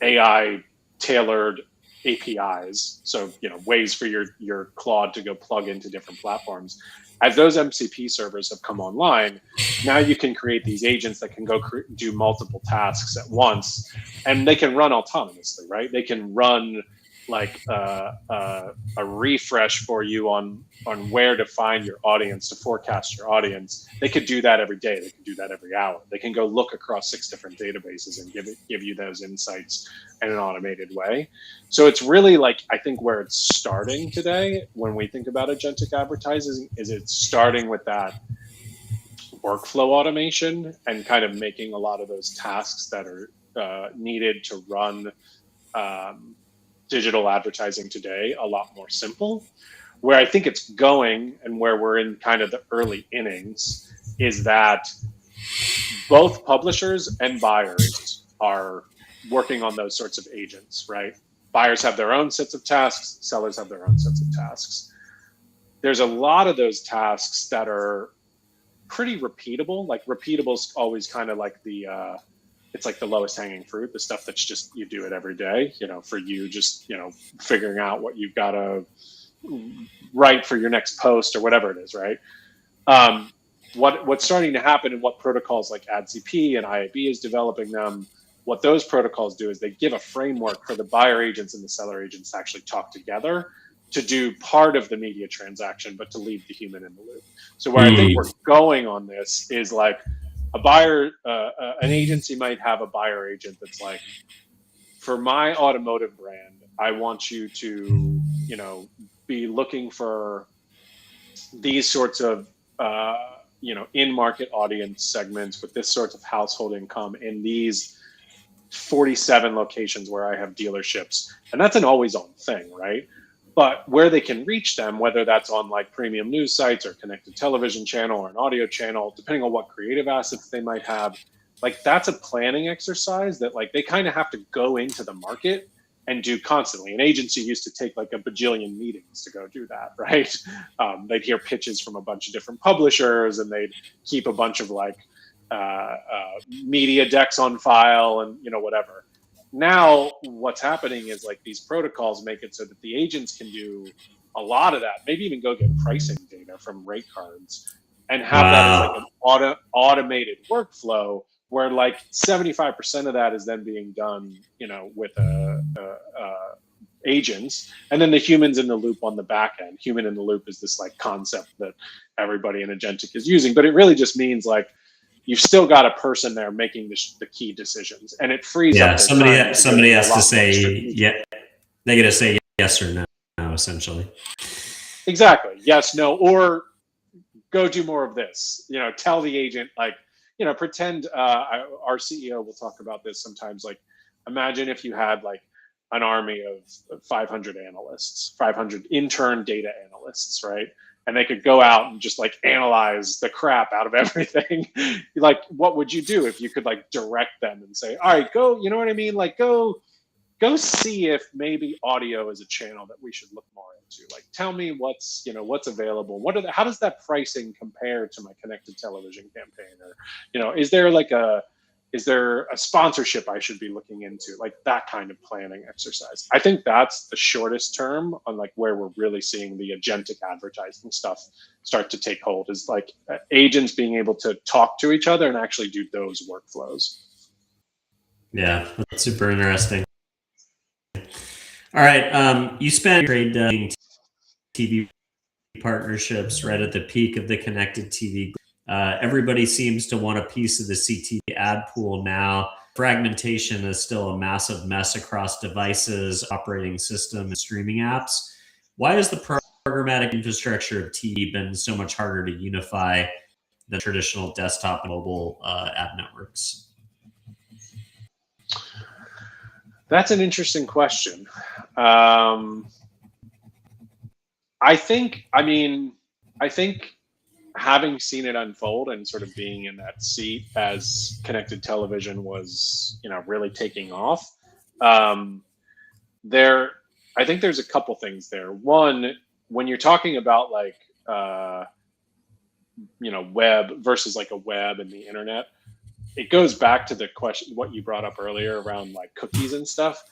[SPEAKER 2] AI tailored APIs. So, ways for your Claude to go plug into different platforms. As those MCP servers have come online, now you can create these agents that can go do multiple tasks at once, and they can run autonomously, right? They can run like a refresh for you on where to find your audience, to forecast your audience, they could do that every day. They can do that every hour. They can go look across 6 different databases and give you those insights in an automated way. So it's really like, I think where it's starting today when we think about agentic advertising is it's starting with that workflow automation and kind of making a lot of those tasks that are needed to run digital advertising today a lot more simple. Where I think it's going and where we're in kind of the early innings is that both publishers and buyers are working on those sorts of agents, right? Buyers have their own sets of tasks, sellers have their own sets of tasks. There's a lot of those tasks that are pretty repeatable. Like repeatable is always kind of like it's like the lowest hanging fruit, the stuff that's just, you do it every day, for you, just, figuring out what you've got to write for your next post or whatever it is, right? What's starting to happen and what protocols like AdCP and IAB is developing them, what those protocols do is they give a framework for the buyer agents and the seller agents to actually talk together to do part of the media transaction, but to leave the human in the loop. So where I think we're going on this is like a buyer, an agency might have a buyer agent that's like, for my automotive brand, I want you to, be looking for these sorts of, in-market audience segments with this sort of household income in these 47 locations where I have dealerships. And that's an always on thing, right? But where they can reach them, whether that's on like premium news sites or connected television channel or an audio channel, depending on what creative assets they might have, like that's a planning exercise that like they kind of have to go into the market and do constantly. An agency used to take like a bajillion meetings to go do that, right? They'd hear pitches from a bunch of different publishers and they'd keep a bunch of like media decks on file and, whatever. Now what's happening is like these protocols make it so that the agents can do a lot of that, maybe even go get pricing data from rate cards and have that as like an automated workflow where like 75% of that is then being done, with agents, and then the humans in the loop on the back end. Human in the loop is this like concept that everybody in agentic is using, but it really just means like you've still got a person there making the key decisions, and it frees up.
[SPEAKER 1] Somebody has to say they got to say yes or no, essentially.
[SPEAKER 2] Exactly, yes, no, or go do more of this. Tell the agent like, pretend. Our CEO will talk about this sometimes. Like, imagine if you had like an army of 500 analysts, 500 intern data analysts, right? And they could go out and just like analyze the crap out of everything. Like, what would you do if you could like direct them and say, all right, go, you know what I mean? Like, go see if maybe audio is a channel that we should look more into. Like, tell me what's available. How does that pricing compare to my connected television campaign? Or, is there a sponsorship I should be looking into? Like that kind of planning exercise. I think that's the shortest term on like where we're really seeing the agentic advertising stuff start to take hold, is like agents being able to talk to each other and actually do those workflows.
[SPEAKER 1] Yeah, that's super interesting. All right, you spent trade TV partnerships right at the peak of the connected TV. Everybody seems to want a piece of the CTV ad pool now. Fragmentation is still a massive mess across devices, operating system, and streaming apps. Why has the programmatic infrastructure of TV been so much harder to unify than traditional desktop and mobile ad networks?
[SPEAKER 2] That's an interesting question. I think having seen it unfold and sort of being in that seat as connected television was, really taking off, I think there's a couple things there. One, when you're talking about like, web versus like a web and the internet, it goes back to the question, what you brought up earlier around like cookies and stuff.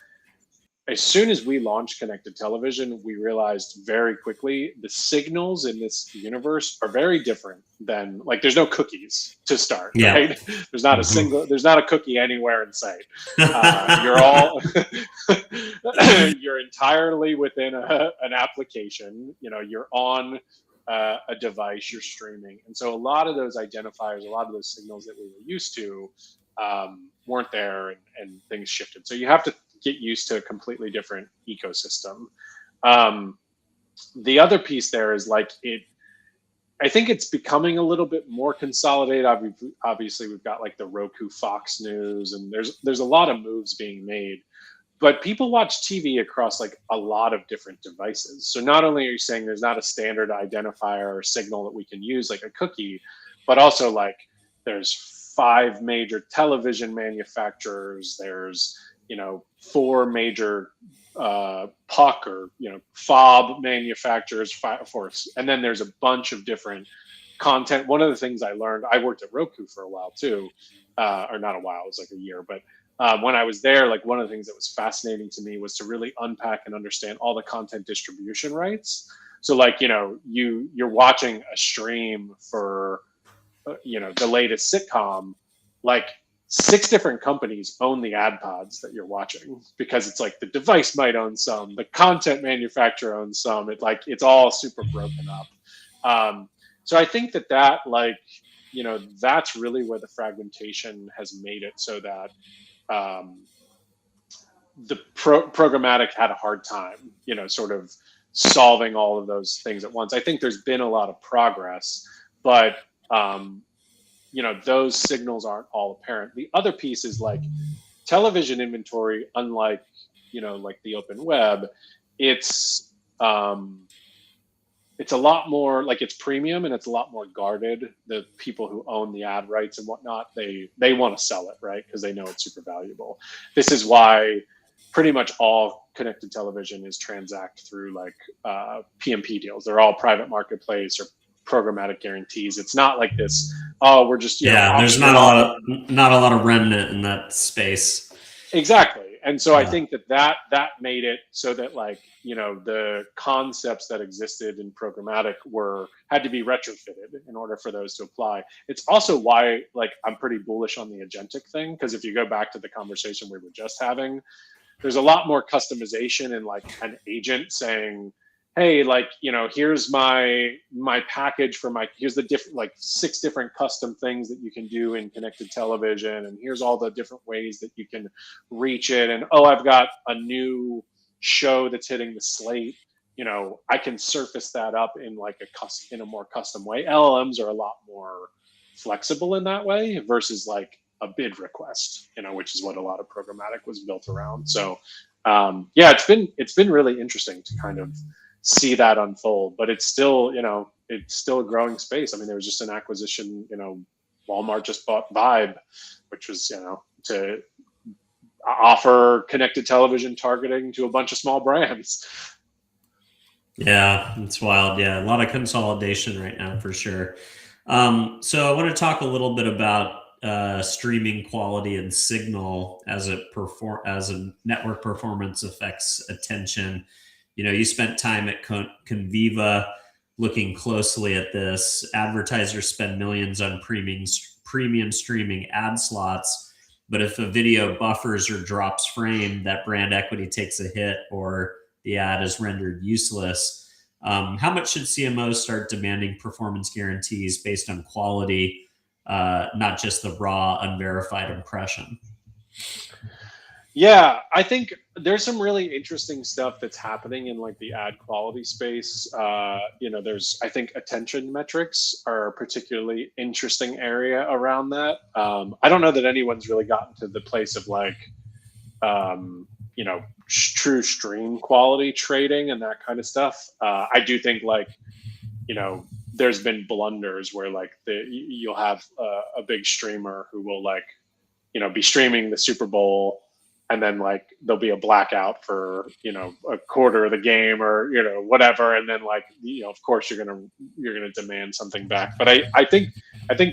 [SPEAKER 2] as soon as we launched connected television, we realized very quickly the signals in this universe are very different than, like, there's no cookies to start,
[SPEAKER 1] Yeah.
[SPEAKER 2] right? There's not there's not a cookie anywhere in sight. You're all, you're entirely within an application. You're on a device, you're streaming. And so a lot of those identifiers, a lot of those signals that we were used to weren't there, and things shifted. So you have to get used to a completely different ecosystem. The other piece there is like I think it's becoming a little bit more consolidated. Obviously, we've got like the Roku Fox News, and there's a lot of moves being made. But people watch TV across like a lot of different devices. So not only are you saying there's not a standard identifier or signal that we can use like a cookie, but also like there's 5 major television manufacturers. There's 4 major puck or fob manufacturers, and then there's a bunch of different content. One of the things I learned, I worked at Roku for a while too, or not a while, it was like a year, but when I was there, like one of the things that was fascinating to me was to really unpack and understand all the content distribution rights. So like, you're watching a stream for, the latest sitcom, like 6 different companies own the ad pods that you're watching, because it's like the device might own some, the content manufacturer owns some. It's all super broken up. So I think that like, that's really where the fragmentation has made it so that the programmatic had a hard time, sort of solving all of those things at once. I think there's been a lot of progress, but those signals aren't all apparent. The other piece is like television inventory, unlike like the open web, it's a lot more like, it's premium and it's a lot more guarded. The people who own the ad rights and whatnot, they want to sell it, right? Because they know it's super valuable. This is why pretty much all connected television is transact through like PMP deals. They're all private marketplace or programmatic guarantees. It's not like this, we're just
[SPEAKER 1] there's not a lot of remnant in that space.
[SPEAKER 2] Exactly. And so I think that made it so that like, the concepts that existed in programmatic had to be retrofitted in order for those to apply. It's also why like I'm pretty bullish on the agentic thing, because if you go back to the conversation we were just having, there's a lot more customization and like an agent saying, hey, like, here's my package for here's the different, like 6 different custom things that you can do in connected television. And here's all the different ways that you can reach it. And, I've got a new show that's hitting the slate. I can surface that up in like in a more custom way. LLMs are a lot more flexible in that way versus like a bid request, which is what a lot of programmatic was built around. So, it's been really interesting to kind of see that unfold, but it's still a growing space. I mean, there was just an acquisition, Walmart just bought Vibe, which was to offer connected television targeting to a bunch of small brands.
[SPEAKER 1] Yeah, it's wild. Yeah, a lot of consolidation right now for sure. So I want to talk a little bit about streaming quality and signal as a network performance affects attention. You spent time at Conviva looking closely at this. Advertisers spend millions on premium streaming ad slots, but if a video buffers or drops frame, that brand equity takes a hit or the ad is rendered useless. How much should CMOs start demanding performance guarantees based on quality, not just the raw, unverified impression?
[SPEAKER 2] Yeah, I think there's some really interesting stuff that's happening in like the ad quality space. I think attention metrics are a particularly interesting area around that. I don't know that anyone's really gotten to the place of like, true stream quality trading and that kind of stuff. I do think like, there's been blunders where like you'll have a big streamer who will like, be streaming the Super Bowl and then like there'll be a blackout for, you know, a quarter of the game or, you know, whatever, and then like, you know, of course you're gonna demand something back. But I think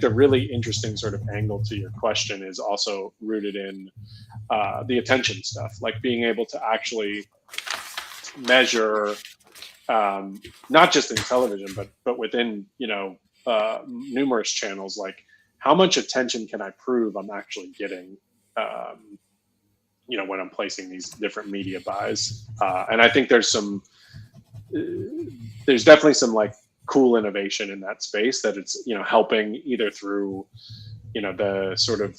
[SPEAKER 2] the really interesting sort of angle to your question is also rooted in the attention stuff, like being able to actually measure, not just in television, but within, you know, numerous channels, like how much attention can I prove I'm actually getting, you know, when I'm placing these different media buys. And I think there's definitely some like cool innovation in that space that it's, you know, helping either through, you know, the sort of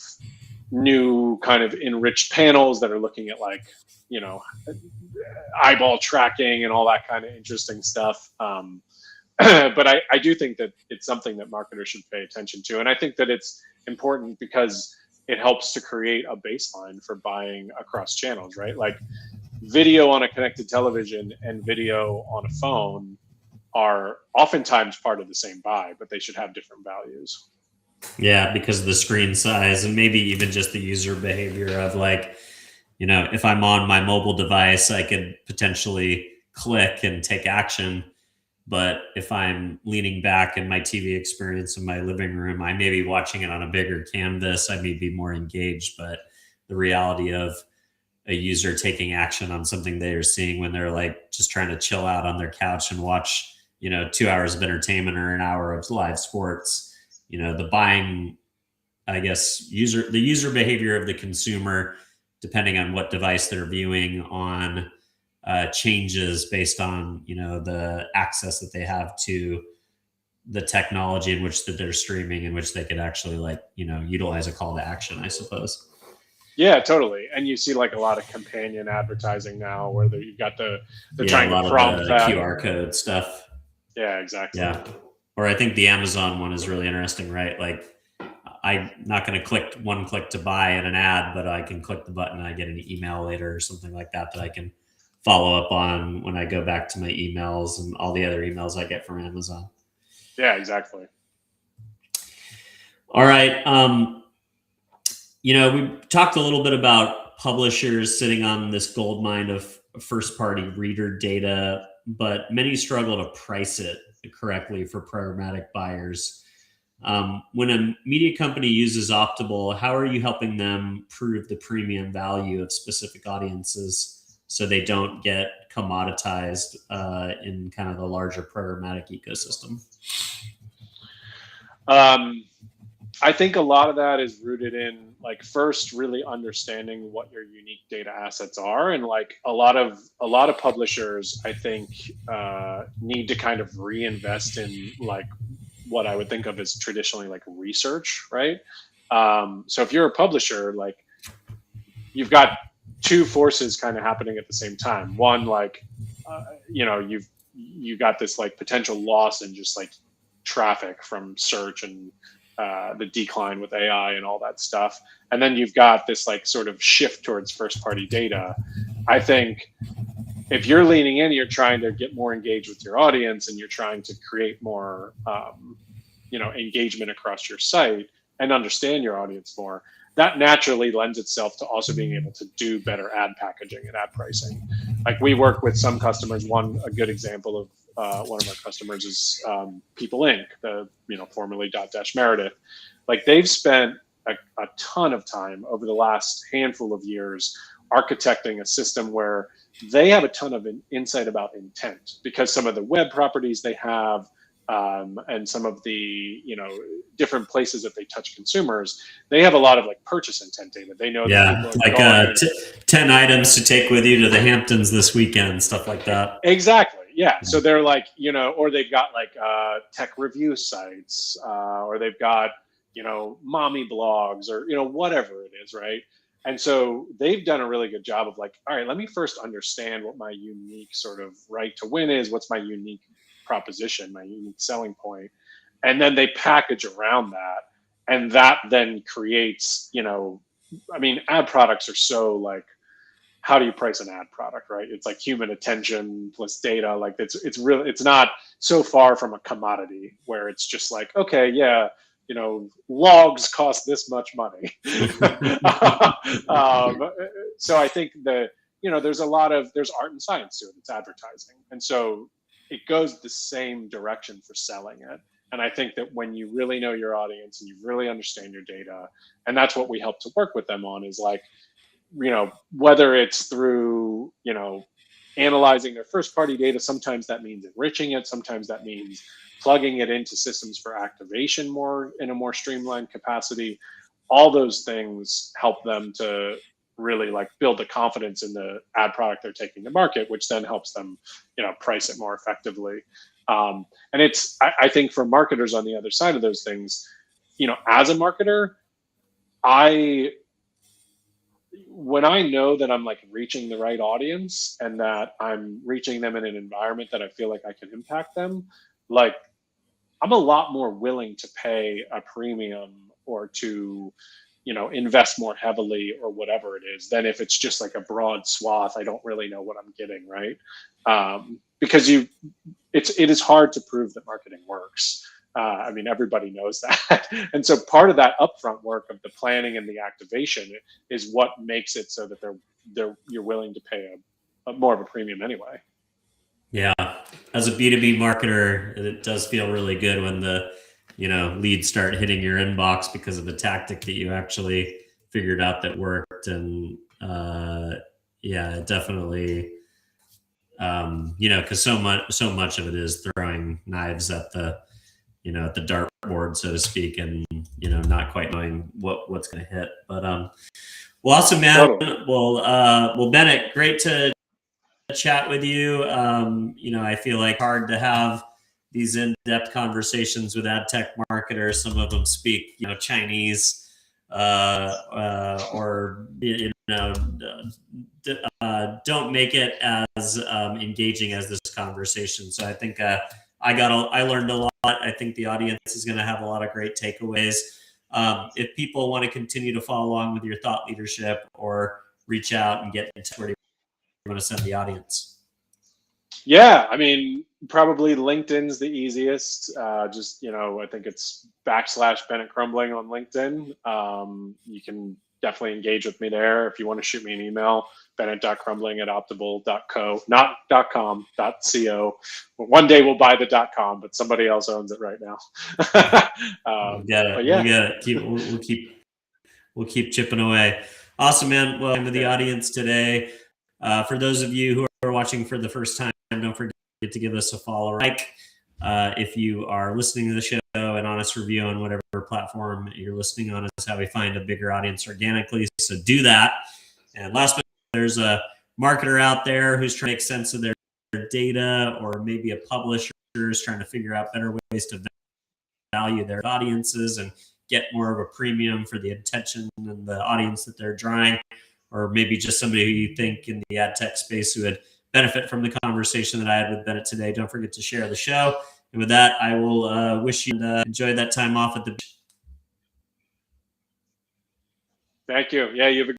[SPEAKER 2] new kind of enriched panels that are looking at like, you know, eyeball tracking and all that kind of interesting stuff. But I do think that it's something that marketers should pay attention to. And I think that it's important because it helps to create a baseline for buying across channels, right? Like video on a connected television and video on a phone are oftentimes part of the same buy, but they should have different values.
[SPEAKER 1] Yeah, because of the screen size and maybe even just the user behavior of like, you know, if I'm on my mobile device, I could potentially click and take action. But if I'm leaning back in my TV experience in my living room, I may be watching it on a bigger canvas. I may be more engaged, but the reality of a user taking action on something they're seeing when they're like just trying to chill out on their couch and watch, you know, 2 hours of entertainment or an hour of live sports, you know, the buying, I guess, the user behavior of the consumer, depending on what device they're viewing on, changes based on, you know, the access that they have to the technology in which that they're streaming, in which they could actually like, you know, utilize a call to action, I suppose.
[SPEAKER 2] Yeah, totally. And you see like a lot of companion advertising now where you've got they're trying
[SPEAKER 1] a lot
[SPEAKER 2] to prompt
[SPEAKER 1] of the
[SPEAKER 2] that.
[SPEAKER 1] QR code stuff.
[SPEAKER 2] Yeah, exactly.
[SPEAKER 1] Yeah. Or I think the Amazon one is really interesting, right? Like I'm not going to click one click to buy in an ad, but I can click the button and I get an email later or something like that that I can follow up on when I go back to my emails and all the other emails I get from Amazon.
[SPEAKER 2] Yeah, exactly.
[SPEAKER 1] All right. You know, we talked a little bit about publishers sitting on this gold mine of first party reader data, but many struggle to price it correctly for programmatic buyers. When a media company uses Optable, how are you helping them prove the premium value of specific audiences so they don't get commoditized in kind of the larger programmatic ecosystem?
[SPEAKER 2] I think a lot of that is rooted in like first really understanding what your unique data assets are, and like a lot of publishers I think need to kind of reinvest in like what I would think of as traditionally like research, right? So if you're a publisher, like you've got two forces kind of happening at the same time. One, like, you know, you got this like potential loss in just like traffic from search and the decline with AI and all that stuff. And then you've got this like sort of shift towards first party data. I think if you're leaning in, you're trying to get more engaged with your audience and you're trying to create more, you know, engagement across your site and understand your audience more. That naturally lends itself to also being able to do better ad packaging and ad pricing. Like we work with some customers. A good example of one of our customers is People Inc., the, you know, formerly Dotdash Meredith. Like they've spent a ton of time over the last handful of years architecting a system where they have a ton of insight about intent because some of the web properties they have, and some of the, you know, different places that they touch consumers, they have a lot of like purchase intent data. They know
[SPEAKER 1] that people are like 10 items to take with you to the Hamptons this weekend, stuff like that.
[SPEAKER 2] Exactly. Yeah. So they're like, you know, or they've got like tech review sites, or they've got, you know, mommy blogs or, you know, whatever it is, right? And so they've done a really good job of like, all right, let me first understand what my unique sort of right to win is, what's my unique proposition, my unique selling point, and then they package around that, and that then creates, you know, I mean, ad products are so like, how do you price an ad product, right? It's like human attention plus data. Like it's really, it's not so far from a commodity where it's just like, okay, yeah, logs cost this much money. So I think that, there's art and science to it. It's advertising. And so it goes the same direction for selling it. And I think that when you really know your audience and you really understand your data, and that's what we help to work with them on, is like, whether it's through, analyzing their first party data, sometimes that means enriching it, sometimes that means plugging it into systems for activation in a more streamlined capacity. All those things help them to really like build the confidence in the ad product they're taking to market, which then helps them, price it more effectively. And I think for marketers on the other side of those things, as a marketer, when I know that I'm like reaching the right audience and that I'm reaching them in an environment that I feel like I can impact them, like I'm a lot more willing to pay a premium or to, invest more heavily or whatever it is, than if it's just like a broad swath. I don't really know what I'm getting, right? Because it is hard to prove that marketing works. Everybody knows that. And so part of that upfront work of the planning and the activation is what makes it so that you're willing to pay a more of a premium anyway.
[SPEAKER 1] Yeah. As a B2B marketer, it does feel really good when the, leads start hitting your inbox because of a tactic that you actually figured out that worked. And it definitely, because so much of it is throwing knives at the, at the dartboard, so to speak, and not quite knowing what's going to hit. But well, awesome, man.
[SPEAKER 2] Totally.
[SPEAKER 1] Well, Bennett, great to chat with you. I feel like hard to have these in-depth conversations with ad tech marketers. Some of them speak, Chinese, or don't make it as engaging as this conversation. So I think I learned a lot. I think the audience is going to have a lot of great takeaways. If people want to continue to follow along with your thought leadership or reach out and get into where you want to send the audience.
[SPEAKER 2] Yeah, probably LinkedIn's the easiest. I think it's /Bennett Crumbling on LinkedIn. You can definitely engage with me there. If you want to shoot me an email, bennett.crumbling@optable.co, not .com, .co. One day we'll buy the .com, but somebody else owns it right now.
[SPEAKER 1] We'll get it.
[SPEAKER 2] Yeah.
[SPEAKER 1] We'll keep chipping away. Awesome, man. Well, with the audience today. For those of you who are watching for the first time, don't forget to give us a follow. If you are listening to the show, an honest review on whatever platform you're listening on is how we find a bigger audience organically. So do that. And last but there's a marketer out there who's trying to make sense of their data, or maybe a publisher is trying to figure out better ways to value their audiences and get more of a premium for the attention and the audience that they're drawing, or maybe just somebody who you think in the ad tech space who would benefit from the conversation that I had with Bennett today. Don't forget to share the show. And with that, I will wish you enjoy that time off at the beach.
[SPEAKER 2] Thank you. Yeah, you have a